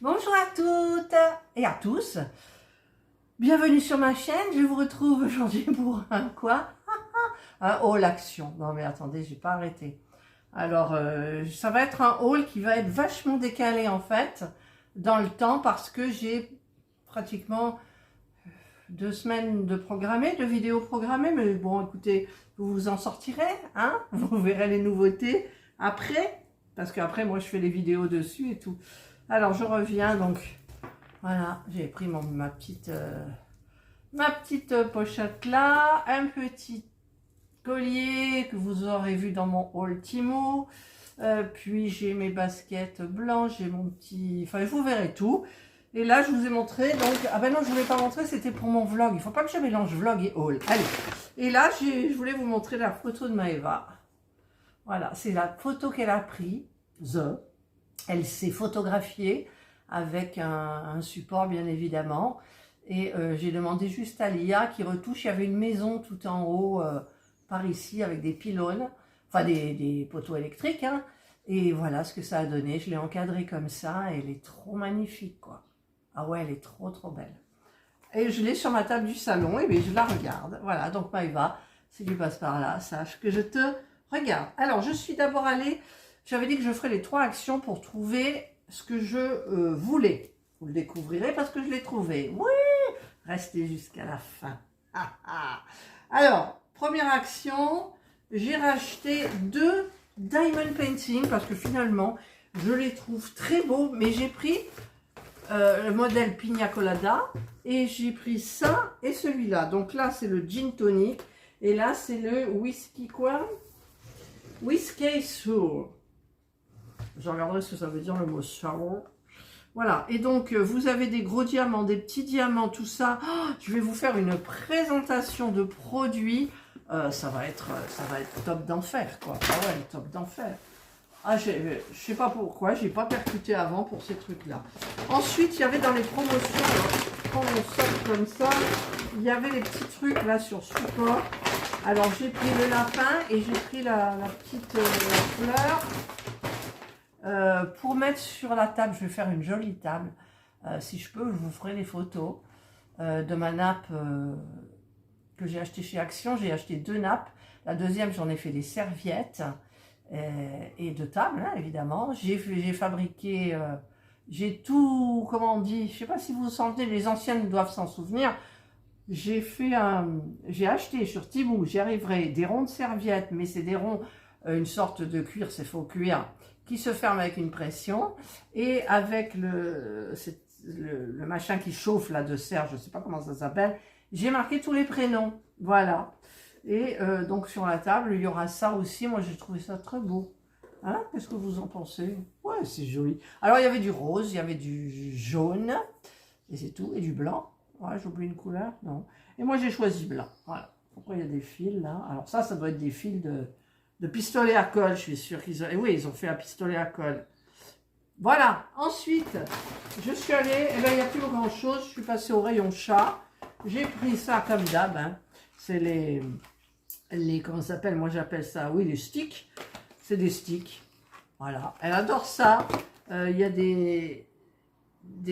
Bonjour à toutes et à tous. Bienvenue sur ma chaîne. Je vous retrouve aujourd'hui pour un quoi? Un haul action. Non mais attendez, j'ai pas arrêté. Alors, ça va être un haul qui va être vachement décalé en fait dans le temps parce que j'ai pratiquement 2 semaines de programmé, de vidéos programmées. Mais bon, écoutez, vous vous en sortirez, hein? Vous verrez les nouveautés après, parce qu'après moi je fais les vidéos dessus et tout. Alors je reviens donc, voilà, j'ai pris ma petite pochette là, un petit collier que vous aurez vu dans mon haul Timo, puis j'ai mes baskets blanches, j'ai mon petit, enfin vous verrez tout. Et là je vous ai montré donc, ah ben non je ne voulais pas montrer, c'était pour mon vlog, il faut pas que je mélange vlog et haul. Allez, et là je voulais vous montrer la photo de Maëva. Voilà, c'est la photo qu'elle a prise. Elle s'est photographiée avec un support bien évidemment. Et j'ai demandé juste à l'IA qui retouche. Il y avait une maison tout en haut par ici avec des pylônes, enfin des poteaux électriques. Hein. Et voilà ce que ça a donné. Je l'ai encadrée comme ça et elle est trop magnifique quoi. Ah ouais, elle est trop belle. Et je l'ai sur ma table du salon et bien je la regarde. Voilà, donc Maëva, si tu passes par là, sache que je te regarde. Alors, je suis d'abord allée, j'avais dit que je ferais les 3 actions pour trouver ce que je voulais. Vous le découvrirez parce que je l'ai trouvé. Oui, restez jusqu'à la fin. Alors, première action, j'ai racheté 2 Diamond Painting parce que finalement, je les trouve très beaux, mais j'ai pris le modèle Pina Colada et j'ai pris ça et celui-là. Donc là, c'est le Gin Tonic et là, c'est le Whisky quoi? Whisky Sour. Je regarderai ce que ça veut dire le mot sour. Voilà, et donc vous avez des gros diamants, des petits diamants, tout ça. Oh, je vais vous faire une présentation de produits. Ça va être top d'enfer, quoi. Ah ouais, top d'enfer. Ah, je sais pas pourquoi, j'ai pas percuté avant pour ces trucs-là. Ensuite, il y avait dans les promotions, alors, quand on sort comme ça, il y avait les petits trucs là sur support. Alors j'ai pris le lapin et j'ai pris la petite fleur pour mettre sur la table. Je vais faire une jolie table. Si je peux, je vous ferai les photos de ma nappe que j'ai acheté chez Action. J'ai acheté 2 nappes. La deuxième, j'en ai fait des serviettes et de table, hein, évidemment. J'ai fabriqué, j'ai tout, comment on dit, je sais pas si vous vous sentez, les anciennes doivent s'en souvenir. J'ai acheté sur Temu, j'y arriverai, des ronds de serviettes, mais c'est des ronds, une sorte de cuir, c'est faux cuir, qui se ferme avec une pression, et avec le machin qui chauffe là de serre, je ne sais pas comment ça s'appelle, j'ai marqué tous les prénoms, voilà. Et donc sur la table, il y aura ça aussi, moi j'ai trouvé ça très beau. Hein, qu'est-ce que vous en pensez? Ouais, c'est joli. Alors il y avait du rose, il y avait du jaune, et c'est tout, et du blanc. Ouais, j'oublie une couleur, non. Et moi, j'ai choisi blanc. Voilà. Pourquoi il y a des fils, là? Alors ça doit être des fils de pistolet à colle, je suis sûre qu'ils ont... Et oui, ils ont fait un pistolet à colle. Voilà. Ensuite, je suis allée... Eh bien, il n'y a plus grand-chose. Je suis passée au rayon chat. J'ai pris ça comme d'hab. Hein. C'est les... Comment ça s'appelle? Moi, j'appelle ça... Oui, les sticks. C'est des sticks. Voilà. Elle adore ça. Il y a des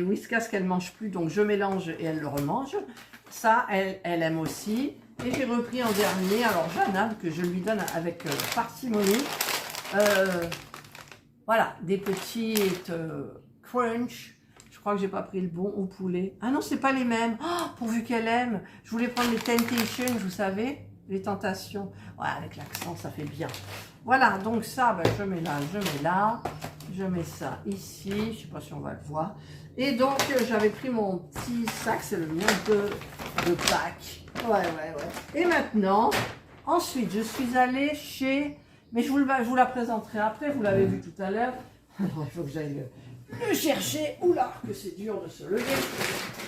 Whiskas qu'elle mange plus, donc je mélange et elle le remange. Ça, elle aime aussi. Et j'ai repris en dernier, alors Jeanne, que je lui donne avec parcimonie. Voilà, des petites crunch. Je crois que j'ai pas pris le bon au poulet. Ah non, c'est pas les mêmes. Oh, pourvu qu'elle aime. Je voulais prendre les Temptations, vous savez, les tentations. Ouais, avec l'accent, ça fait bien. Voilà, donc ça, ben, je mets là, je mets là. Je mets ça ici, je ne sais pas si on va le voir. Et donc, j'avais pris mon petit sac, c'est le mien de Pâques. Ouais. Et maintenant, ensuite, je suis allée chez... Mais je vous la présenterai après, vous l'avez vu tout à l'heure. Alors, il faut que j'aille le chercher. Oula, que c'est dur de se lever.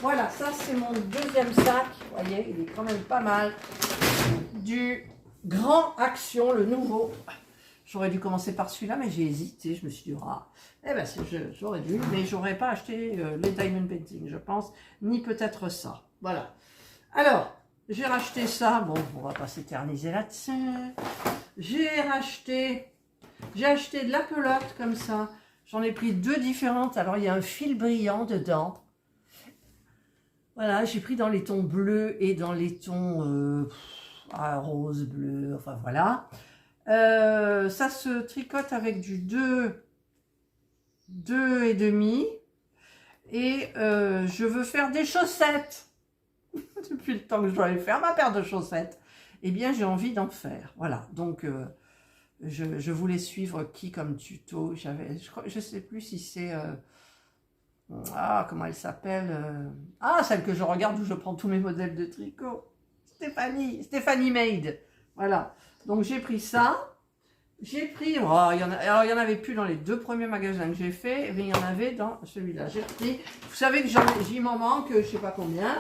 Voilà, ça, c'est mon deuxième sac. Vous voyez, il est quand même pas mal. Du Grand Action, le nouveau... J'aurais dû commencer par celui-là, mais j'ai hésité. Je me suis dit, ah, eh ben, j'aurais dû, mais j'aurais pas acheté les Diamond Painting, je pense, ni peut-être ça. Voilà. Alors, j'ai racheté ça. Bon, on va pas s'éterniser là-dessus. J'ai acheté de la pelote comme ça. J'en ai pris 2 différentes. Alors, il y a un fil brillant dedans. Voilà, j'ai pris dans les tons bleus et dans les tons rose, bleu, enfin voilà. Ça se tricote avec du 2,5. Et je veux faire des chaussettes. Depuis le temps que je dois aller faire ma paire de chaussettes, eh bien j'ai envie d'en faire. Voilà, donc je voulais suivre qui comme tuto. Je sais plus si c'est... comment elle s'appelle celle que je regarde où je prends tous mes modèles de tricot. Stéphanie Made. Voilà, donc j'ai pris ça. J'ai pris, il y en avait plus dans les 2 premiers magasins que j'ai fait, mais il y en avait dans celui-là. J'ai pris, vous savez que j'y m'en manque, je sais pas combien.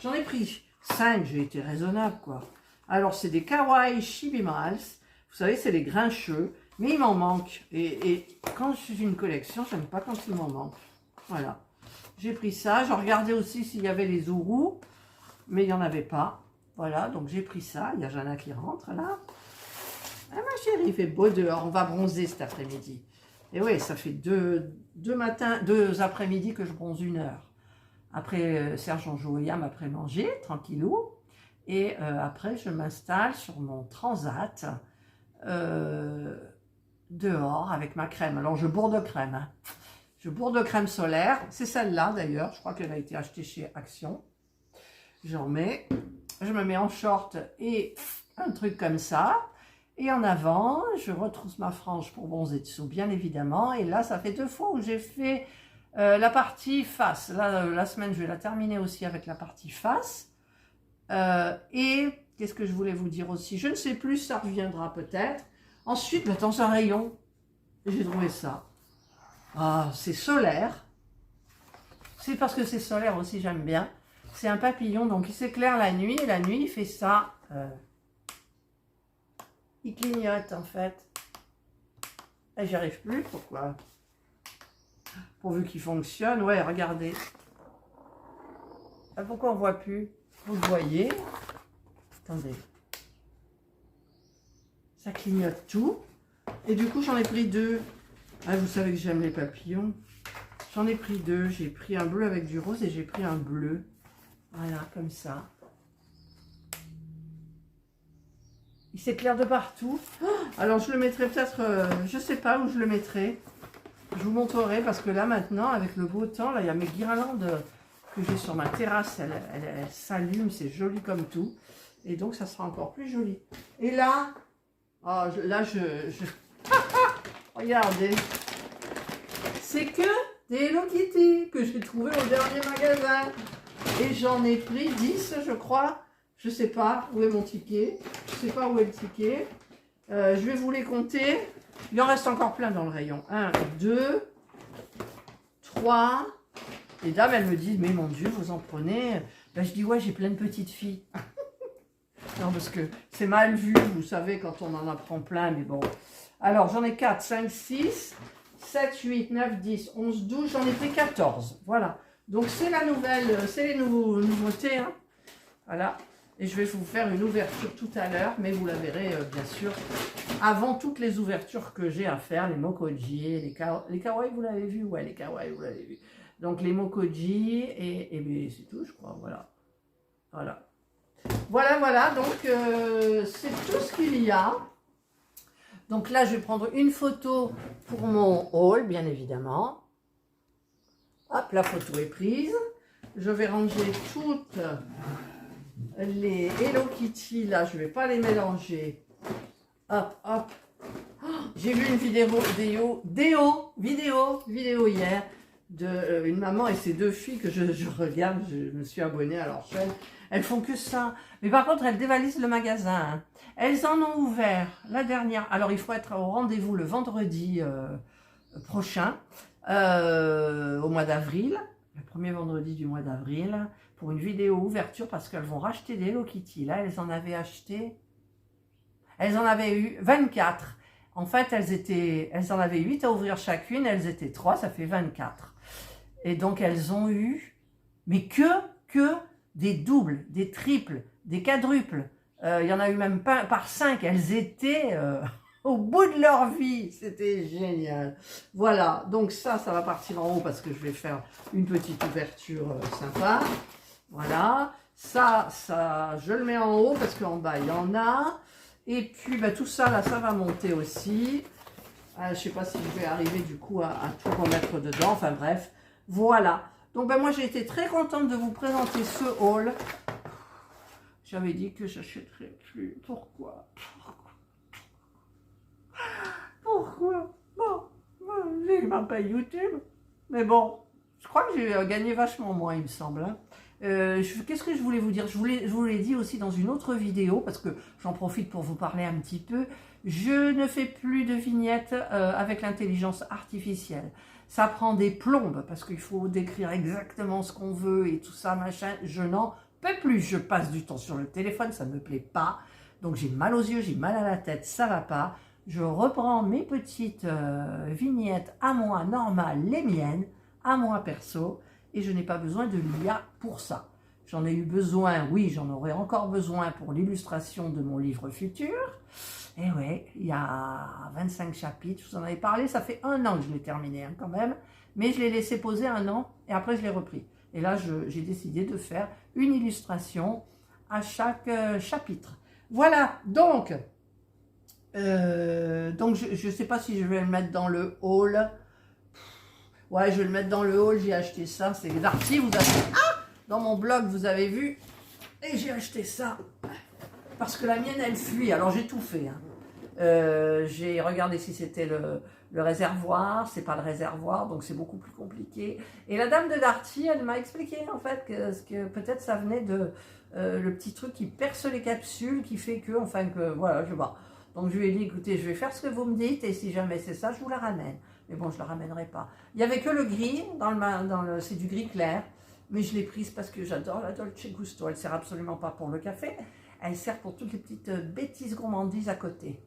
J'en ai pris 5, j'ai été raisonnable quoi. Alors c'est des Kawaii Shibimals, vous savez c'est les grincheux, mais il m'en manque. Et quand je suis une collection, j'aime pas quand il m'en manque. Voilà, j'ai pris ça. J'ai regardé aussi s'il y avait les Ourous, mais il n'y en avait pas. Voilà, donc j'ai pris ça. Il y a Jana qui rentre là. Ah ma chérie, il fait beau dehors, on va bronzer cet après-midi. Et oui, ça fait deux après-midi que je bronze 1 heure. Après, Serge Anjouillam après manger, tranquillou. Et après, je m'installe sur mon transat dehors avec ma crème. Alors, je bourre de crème. Hein. Je bourre de crème solaire. C'est celle-là d'ailleurs. Je crois qu'elle a été achetée chez Action. J'en mets. Je me mets en short et un truc comme ça. Et en avant, je retrousse ma frange pour bronzer dessous, bien évidemment. Et là, ça fait 2 fois où j'ai fait la partie face. Là, la semaine, je vais la terminer aussi avec la partie face. Et qu'est-ce que je voulais vous dire aussi? Je ne sais plus, ça reviendra peut-être. Ensuite, dans un rayon, j'ai trouvé ça. Ah, c'est solaire. C'est parce que c'est solaire aussi, j'aime bien. C'est un papillon, donc il s'éclaire la nuit. Et la nuit, il fait ça. Il clignote en fait. Et j'y arrive plus, pourquoi? Pourvu qu'il fonctionne. Ouais, regardez. Ah, pourquoi on voit plus? Vous le voyez? Attendez. Ça clignote tout. Et du coup, j'en ai pris 2. Ah, vous savez que j'aime les papillons. J'en ai pris 2. J'ai pris un bleu avec du rose et j'ai pris un bleu. Voilà, comme ça. Il s'éclaire de partout. Alors, je le mettrai peut-être, je ne sais pas où je le mettrai. Je vous montrerai parce que là, maintenant, avec le beau temps, là, il y a mes guirlandes que j'ai sur ma terrasse. Elles s'allument, c'est joli comme tout. Et donc, ça sera encore plus joli. Et là, regardez. C'est que des Hello Kitty que j'ai trouvé au dernier magasin. Et j'en ai pris 10, je crois. Je sais pas où est mon ticket. Je sais pas où est le ticket. Je vais vous les compter. Il en reste encore plein dans le rayon. 1, 2, 3. Les dames, elles me disent, mais mon Dieu, vous en prenez. Ben, je dis, ouais, j'ai plein de petites filles. Non, parce que c'est mal vu, vous savez, quand on en apprend plein, mais bon. Alors, j'en ai 4, 5, 6, 7, 8, 9, 10, 11, 12. J'en ai pris 14. Voilà. Donc, c'est la nouvelle, c'est les nouveautés. Hein. Voilà. Et je vais vous faire une ouverture tout à l'heure, mais vous la verrez bien sûr avant toutes les ouvertures que j'ai à faire, les mokoji, les kawaii, vous l'avez vu? Ouais, les kawaii, vous l'avez vu. Donc les mokoji et c'est tout, je crois, voilà. Voilà, donc c'est tout ce qu'il y a. Donc là, je vais prendre une photo pour mon haul, bien évidemment. Hop, la photo est prise. Je vais ranger toutes les Hello Kitty, là, je ne vais pas les mélanger. Hop. Oh, j'ai vu une vidéo hier de une maman et ses 2 filles que je regarde, je me suis abonnée à leur chaîne. Elles font que ça. Mais par contre, elles dévalisent le magasin. Hein. Elles en ont ouvert la dernière. Alors, il faut être au rendez-vous le vendredi prochain, au mois d'avril. Le premier vendredi du mois d'avril. Pour une vidéo ouverture parce qu'elles vont racheter des Hello Kitty. Là, elles en avaient acheté. Elles en avaient eu 24. En fait, elles en avaient 8 à ouvrir chacune. Elles étaient 3, ça fait 24. Et donc, elles ont eu, mais que des doubles, des triples, des quadruples. Il y en a eu même pas par 5. Elles étaient au bout de leur vie. C'était génial. Voilà, donc ça va partir en haut parce que je vais faire une petite ouverture sympa. Voilà, ça, je le mets en haut parce qu'en bas, il y en a. Et puis, bah, tout ça, là, ça va monter aussi. Je ne sais pas si je vais arriver, du coup, à tout remettre dedans. Enfin, bref, voilà. Donc, ben, moi, j'ai été très contente de vous présenter ce haul. J'avais dit que j'achèterais plus. Pourquoi? Pourquoi? Bon, j'ai même pas YouTube. Mais bon, je crois que j'ai gagné vachement moins, il me semble. Hein. Qu'est-ce que je voulais vous dire? Je vous l'ai dit aussi dans une autre vidéo, parce que j'en profite pour vous parler un petit peu. Je ne fais plus de vignettes avec l'intelligence artificielle. Ça prend des plombes, parce qu'il faut décrire exactement ce qu'on veut et tout ça, machin. Je n'en peux plus. Je passe du temps sur le téléphone, ça ne me plaît pas. Donc j'ai mal aux yeux, j'ai mal à la tête, ça va pas. Je reprends mes petites vignettes à moi, normales, les miennes, à moi perso, et je n'ai pas besoin de l'IA pour ça. J'en ai eu besoin, oui, j'en aurai encore besoin pour l'illustration de mon livre futur. Et ouais, il y a 25 chapitres, je vous en avais parlé, ça fait 1 an que je l'ai terminé hein, quand même, mais je l'ai laissé poser 1 an, et après je l'ai repris. Et là, j'ai décidé de faire une illustration à chaque chapitre. Voilà, donc je ne sais pas si je vais le mettre dans le haul. Ouais, je vais le mettre dans le haul, j'ai acheté ça, c'est Darty, vous avez... Ah, dans mon blog, vous avez vu, et j'ai acheté ça, parce que la mienne, elle fuit, alors j'ai tout fait. Hein. J'ai regardé si c'était le réservoir, c'est pas le réservoir, donc c'est beaucoup plus compliqué. Et la dame de Darty, elle m'a expliqué en fait que peut-être ça venait de le petit truc qui perce les capsules, qui fait que, enfin que, voilà, je sais pas. Donc je lui ai dit, écoutez, je vais faire ce que vous me dites, et si jamais c'est ça, je vous la ramène. Mais bon, je ne la ramènerai pas. Il n'y avait que le gris, c'est du gris clair, mais je l'ai prise parce que j'adore la Dolce Gusto. Elle ne sert absolument pas pour le café, elle sert pour toutes les petites bêtises gourmandises à côté.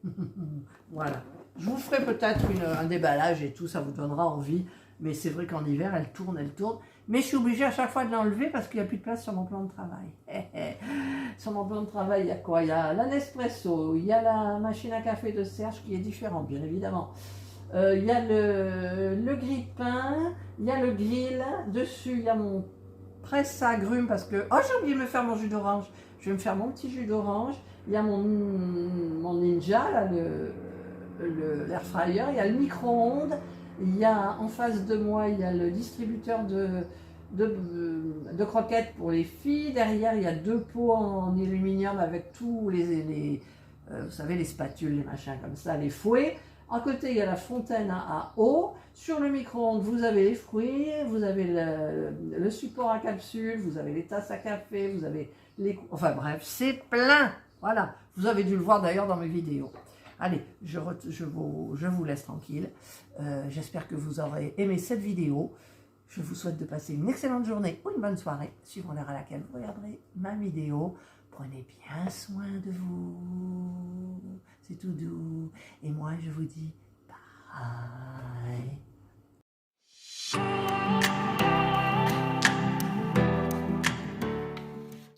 Voilà. Je vous ferai peut-être un déballage et tout, ça vous donnera envie. Mais c'est vrai qu'en hiver, elle tourne. Mais je suis obligée à chaque fois de l'enlever parce qu'il n'y a plus de place sur mon plan de travail. Sur mon plan de travail, il y a quoi? Il y a la Nespresso, il y a la machine à café de Serge qui est différente, bien évidemment. Il y a le grille-pain, il y a le grill, dessus il y a mon presse à agrumes parce que... Oh, j'ai oublié de me faire mon jus d'orange. Je vais me faire mon petit jus d'orange. Il y a mon Ninja, là, l'air fryer, il y a le micro-ondes, il y a en face de moi, il y a le distributeur de croquettes pour les filles. Derrière, il y a 2 pots en aluminium avec tous les vous savez, les spatules, les machins comme ça, les fouets. À côté, il y a la fontaine à eau. Sur le micro-ondes, vous avez les fruits, vous avez le support à capsule, vous avez les tasses à café, vous avez les... Enfin bref, c'est plein. Voilà, vous avez dû le voir d'ailleurs dans mes vidéos. Allez, je vous laisse tranquille. J'espère que vous aurez aimé cette vidéo. Je vous souhaite de passer une excellente journée ou une bonne soirée, suivant l'heure à laquelle vous regarderez ma vidéo. Prenez bien soin de vous. C'est tout doux. Et moi, je vous dis bye.